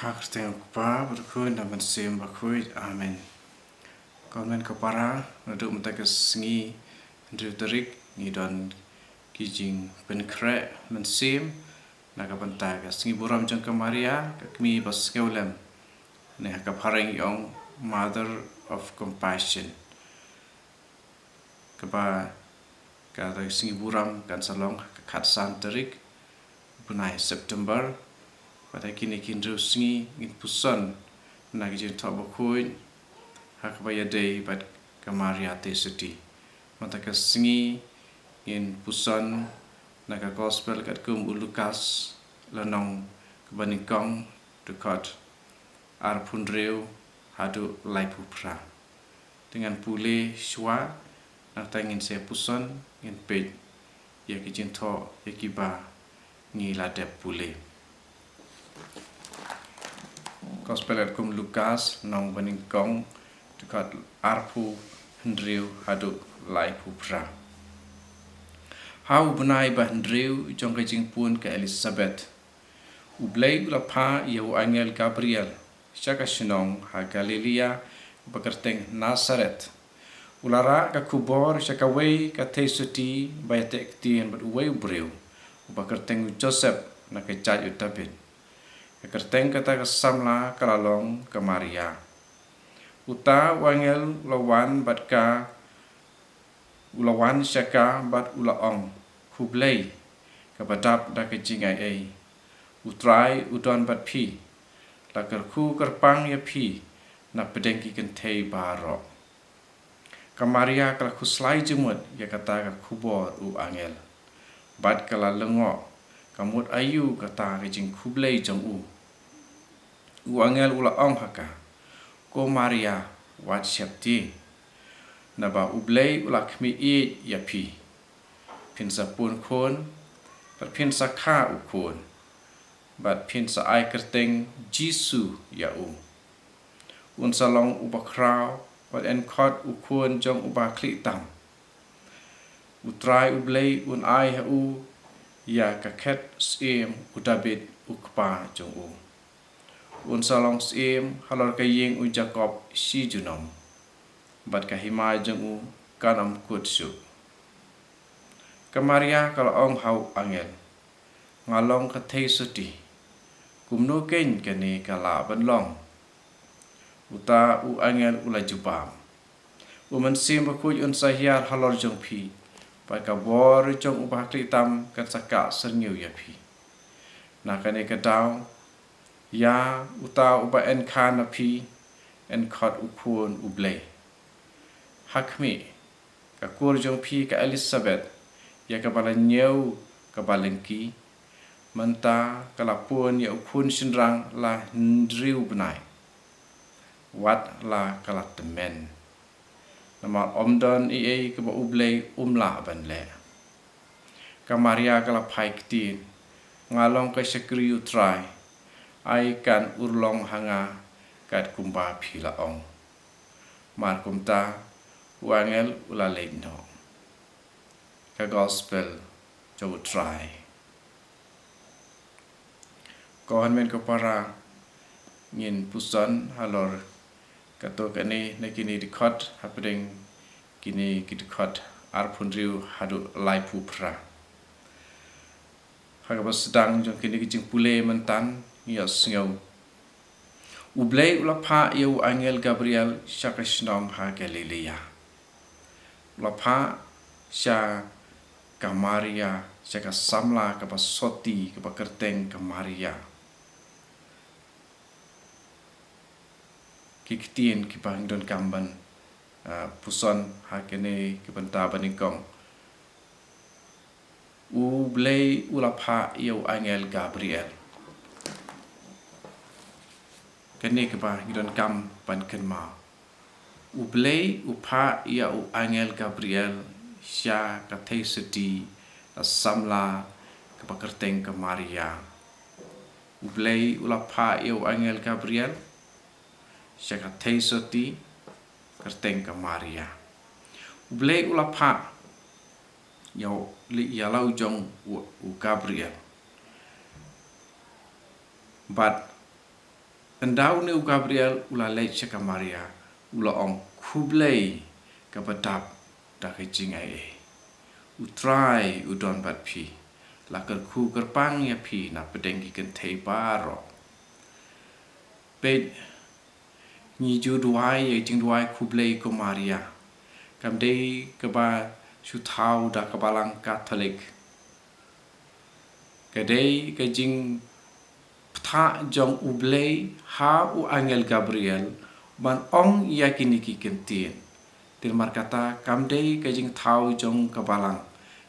Haksteng pa berkui dan mensim bakui amen. Konmen kepara untuk mentak sengi terik ni don kijing penkre mensim naga pentak sengi buram jang Maria kami bas keulem ne hakap hareng yong Mother of Compassion. Keba kata sengi buram kan salong kat san terik bunai September pada kini kinru sengi ngin puson na kijin tok bakui hak baya day bat Maria te seti mata ka sengi ngin puson na ka gospel kat kum Lukas lanong kebanikong dekat Arpunreu hadu laipu pra dengan pule shwa na tangin saya puson ngin pej ya kijin tok ya kiba ngi ladep pule Gospel at kum Lukas nong baningkong dekat Arpu Hendriu hadu laipu pra. Hau benai bah Hendriu jong kajing pun ke Elizabeth. Ublay ulapa yau angel Gabriel syaka sinong ha Galilea bakerteng Nazaret. Ulara ka kubor syaka wei ka teisuti bayatek tien bat uwei ubreu bakerteng Joseph na kejat utabin. Kerteng kata kesamla kalalong ke Maria. Uta wangel lawan bat ka ulawan syaka bat ulaong hublay kabadap da kejingai ai. Utrai udon bat pi la kerku kerpang ya pi na pedengki kentei baro. Ka Maria kala kuslai jemut ya kata ka kubor u angel. Bat kala lengok kamut ayu kata kejing kublay jong u. Angel ulaong haka ko Maria wat syapti naba ublay ulakmi I ya pi pinsa pun kon bat pinsa ka ukon bat pinsa ai kerteng Jisu ya u unsalong ubakrau bat enkot ukon jong ubakli tam utrai ublay un ai ha u ya kaket sim udabit ukpa jong u unsalong sim halor kaying u Jacob si junom bat kahimai jeng u kanam kutsu ka Maria kala ong hau angel ngalong ka thei suti kumno ken kani kala banlong uta u angel ula jubam u mensim bakuj un sahiar halor jong pi bat ka bor jong u bakli tam kan saka serniu ya pi na kani kadau ya uta uba en kana pi en khot ukun ublay hakmi ka kur jong pi ka Elizabeth ya ka balan nyeu ka balengki menta kala pun ya ukun sinrang la ndriu benai wat la kala temen nama omdon I ka ba ublay umla ban le ka Maria kala paiktin ngalong ka sekri utrai ai kan urlong hanga kat kumba phila ong mar kumta wangel ulale no ka gospel jo try kohon men ko para ngin puson halor kato kani nakini dikot hapding kini kidikot arpunriu hadu laipu pra haga sedang jong kini kijing pule mentan ya sengau ublay ulapa yau angel Gabriel syaka sinong ha Galilea ulapa sya ka Maria syaka samla ka basoti ka kerteng ka Maria kiktien ki bang don kamban puson ha kene ki banta banikong ublay ulapa yau angel Gabriel kene ke ba ngidon kam pan kenma ublay upa ya u angel Gabriel sya ka teiseti samla ka bakerteng ka Maria ublay ulapa ya u angel Gabriel sya ka teiseti kerteng ka Maria ublay ulapa ya li ya lau jong u Gabriel but Andau ne Gabriel ula leit chaka Maria ula ong kublei kabadap da ke jingai utrai udon bat pi lakar ku kerpang ya pi na pedenggi ken tei baro pe ni ju duai ye jing duai kublei ko Maria kam dei ke ba su thau da ka balang Katolik ke dei ke jing tha jong ublei ha u angel Gabriel ban ong yakini ki kentien til markata kam dei ke jing thau jong ka balang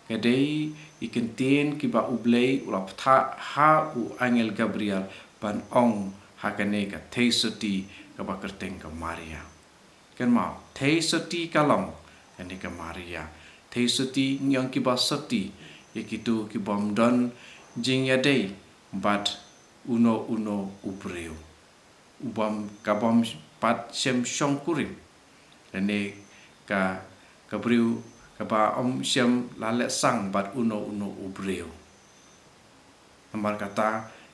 ke dei ikentien ki ba ublei ulap tha ha u angel Gabriel ban ong hakane ka theisoti ka ba kerteng ka Maria kan mau theisoti kalong ane ka Maria theisoti nyong ki ba soti yakitu ki bom don jing ya dei bat uno ubreu ubam kabom pat sem shong kurim ane ka kabreu kaba om sem lalet sang bat uno ubreu nomor kata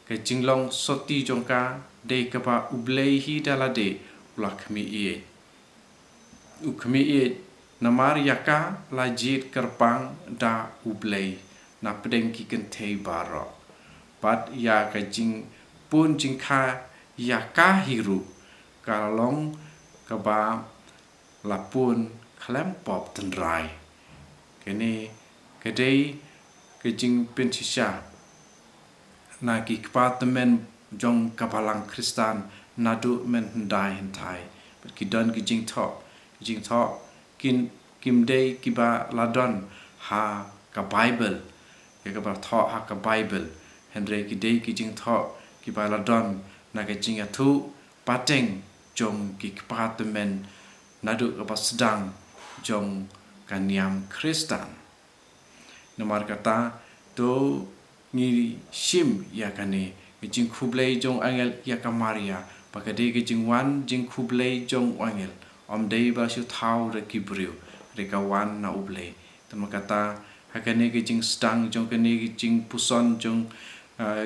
ke jinglong soti jongka de kaba ublei hi dalade ulakmi ie ukmi ie namar yaka lajit kerpang da ublei na pedeng ki kentei baro pat ya ka jing pun jingka yaka hiru kalong kaba lapun kalem pop tendrai kene kedai kejing pensisya na ki departemen jong kapalang Kristan nadu men hendai hentai ki don kejing tho kin kimdei kiba ladon ha ka Bible ya ka ba tho ha ka Bible Henry kidei kijing tho ki baladon na kijing atu pateng jong ki departemen nadu ka sedang jong kaniam Kristan nomor kata to ngi sim ya kane kijing kublei jong angel ya ka Maria pakade kijing wan jing kublei jong angel om dei ba su thau re kibriu re ka wan na ublei nomor kata hakane kijing sedang jong kane kijing puson jong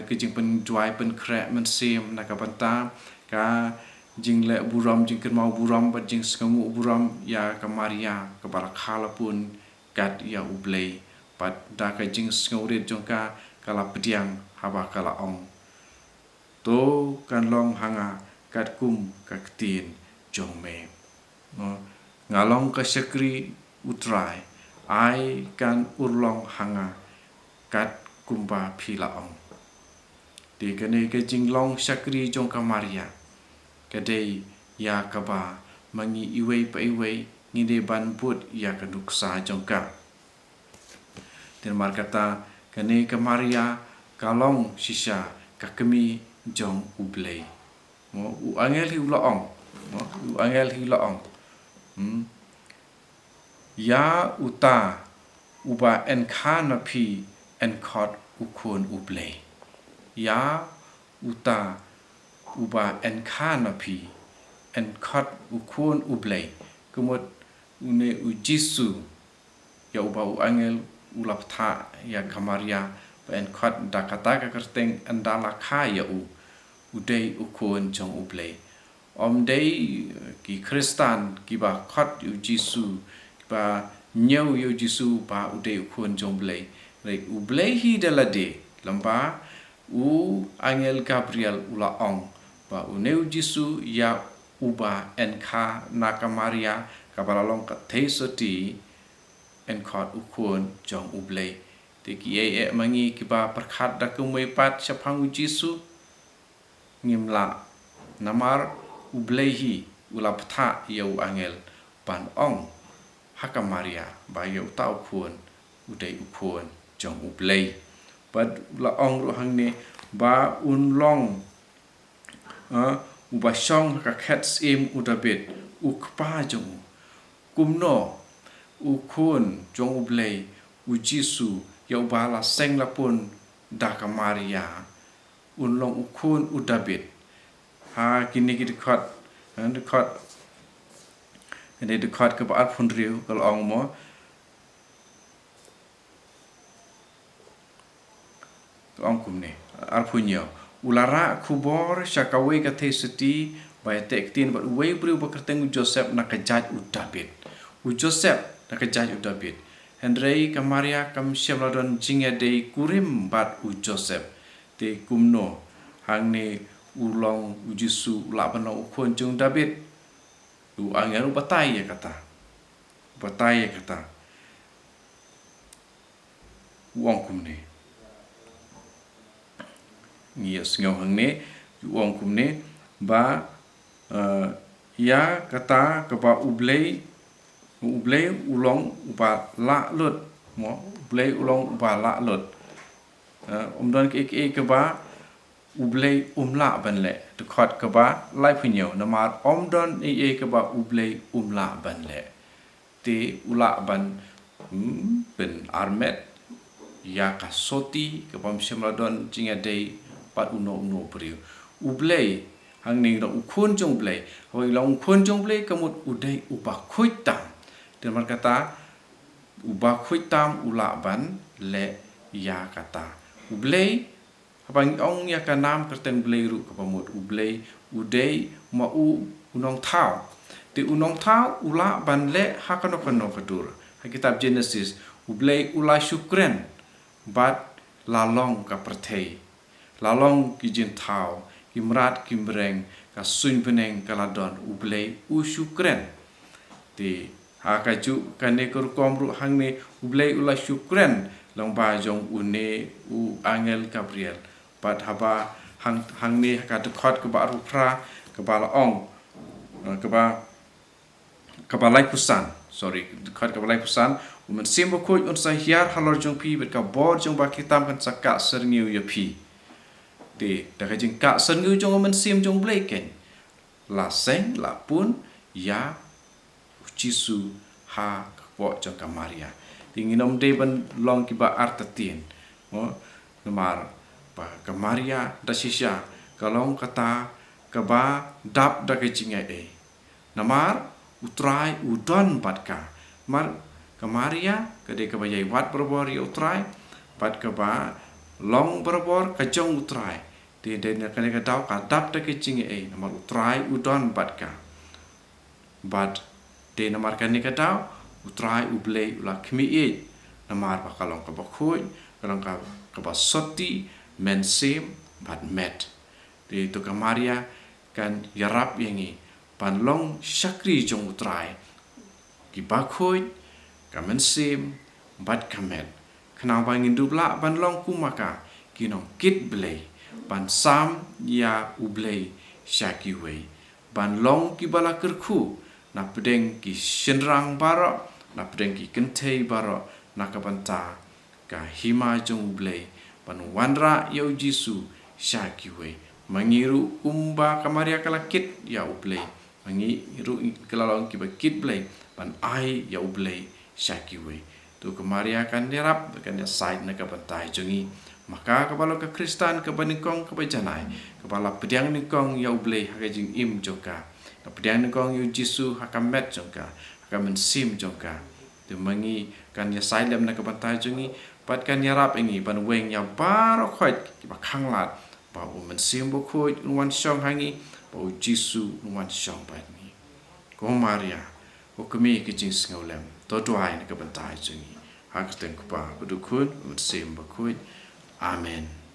kijing pen juai pen krek men sim na ka panta ka jing le buram jing ken mau buram bat jing skangu buram ya ka Maria ka bara khala pun kat ya ublei pat da ka jing skangurit jong ka kala pediang haba kala ong to kan long hanga kat kum ka ktin jong me ngalong ka sekri utrai ai kan urlong hanga kat kumba phila ong di kene ke jinglong sakri jong ka Maria kadei ya ka ba mangi iwei pa iwei ngide ban put ya ka duksa jong ka tin markata kene ka Maria kalong sisa ka kemi jong ublei mo u angel hi ulaong u angel hi ulaong ya uta uba enkana pi enkot ukun ublei ya uta uba enkana pi enkot ukun ublei kumut une u Jisu ya uba u angel ulap tha ya Maria pa enkot da kata ka kerteng andala kha ya u udei ukun jong ublei om dei ki Kristan ki ba khot u Jisu ba nyau yu Jisu ba udei ukun jong ublei rek ublei hi dalade lamba u angel Gabriel ula ong ba uneu Jisu ya uba enka naka Maria kabalalong ka theisoti enkot ukun jong ublei te ki e mangi ki ba perkhat da kumwe pat sapang Jisu ngimla namar ublei hi ula ptha ya u angel ban ong haka Maria ba ya ta ukun udei ukun jong ublei bad la ong ru hang ne ba un long uba shong ka khats im udabet ukpa jong kumno ukun jong ublei u Jisu ya ba la seng la pun da ka Maria un long ukun udabet ha kini ki dekat ene dekat ke ba pun riu kal ong mo ong kum ne ar punyo ulara kubor syakawe kate seti baya tektin bat uwe beri bakerteng Joseph nak kejaj u David. U Joseph nak kejaj u David. Hendrei kamaria kam syamladon jinga dei kurim bat u Joseph. Te kumno hang ne ulong u Jisu la bana u konjung David. U angel u batai ya kata. Batai ya kata. Uang kumne. Yes ngau hang ne uang kumne ba ya kata keba ublei ulong uba la lut mo ublei ulong uba la lut don ke keba ublei umla ban le dekat keba lai punyo namar don keba ublei umla ban le te ula ban ben armet ya kasoti keba msemladon jinga dei pat uno beriu ublei hang ning da ukun jong blei hoi long ukun jong blei kamut udai uba khuitam dan kata uba khuitam ula ban le ya kata ublei abang ong ya kanam kerten blei ru kapamut ublei udai mau unong thau te unong thau ula ban le hakano kadur ha kitab Genesis ublei ula syukren bat lalong ka perthei lalong ki jin thau kimrat kimbreng ka sun peneng kaladon ublei usyukren ti hakaju kane kur komru hangne ublei ula syukren long ba jong une u angel Gabriel pat haba hangne ka dekat ke ba rupra ke ba laong ke ba lai pusan dekat ke ba lai pusan umen simbo kuj un sahiar halor jong pi bet ka bor jong ba kitam kan sakak serniu ya pi de da kajing ka serniu jong men sim jong blei ken la seng la pun ya Jisu ha kwa jong ka Maria tinginom de ban long ki ba artatin mo namar ba ka Maria da sisya kalong kata ka ba dap da kajing ai namar utrai udon batka mar ka Maria kade ka ba yai wat berbor ya utrai bat ka ba long berbor ka jong utrai de kane ka dau ka dap da kajing ai namar utrai udon batka bat de namar kane ka dau utrai ublei ula kmi namar ba kalong ka ba khoi kalong ka ba soti mensim bat met de to ka Maria kan yarap yangi pan long syakri jong utrai ki ba khoi ka mensim bat kamet kenang bangin dubla ban long kumaka kinong kit blei ban sam ya ublei syakiwe ban long ki bala kerku na pedeng ki shenrang baro na pedeng ki kentei baro na kabanta ka hima jong ublei ban wanra ya Jisu syakiwe mangiru umba kamaria kalakit ya ublei mangiru kelalong ki bakit blei ban ai ya ublei syakiwe tu kemaria kan derap kan side na kabantai jongi maka kepala ke Kristen ke banikong ke bajanai kepala pediang nikong ya ublei hakajing im joka na pediang nikong yu Jisu hakamet joka hakamen sim joka tu mangi kan ya side na kabantai jongi pat kan yarap ingi ban weng ya baro khoit ba khanglat ba men sim bo khoit wan song hangi ba Jisu wan song ba ni ko Maria ko kemi ke jing ngolem to tuai na kabantai jongi haksten kupa bedukun men sim bo khoit amen.